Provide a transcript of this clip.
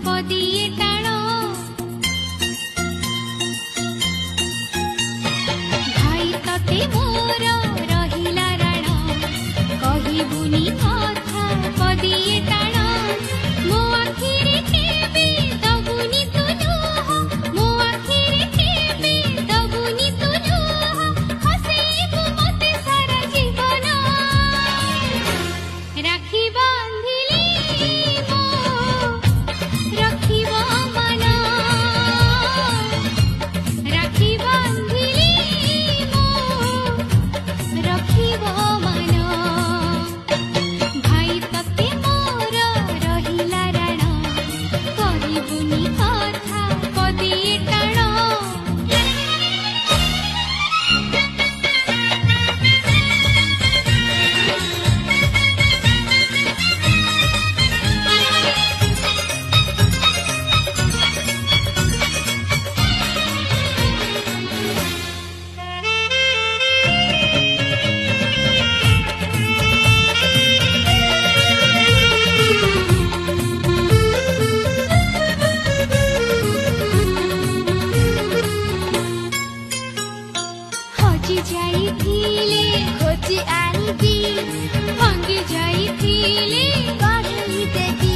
पदिए टाण भाई तते मोर रहिला राण कहिबुनी कथा पदिए टाण मो आखिरे केबे दबुनी तु लुह मो आखिरे केबे दबुनी तु लुह हसेबु मते सारा जीवन राखी बांधिली मो रखिब मन राखी बांधिली मो रखिब मन भाई तते मोर रहिला राण कहिबुनी कथा पदिए टाण हजि जाइथिले खोजी आनिबी भांगी जाइथिले गढ़ी देवी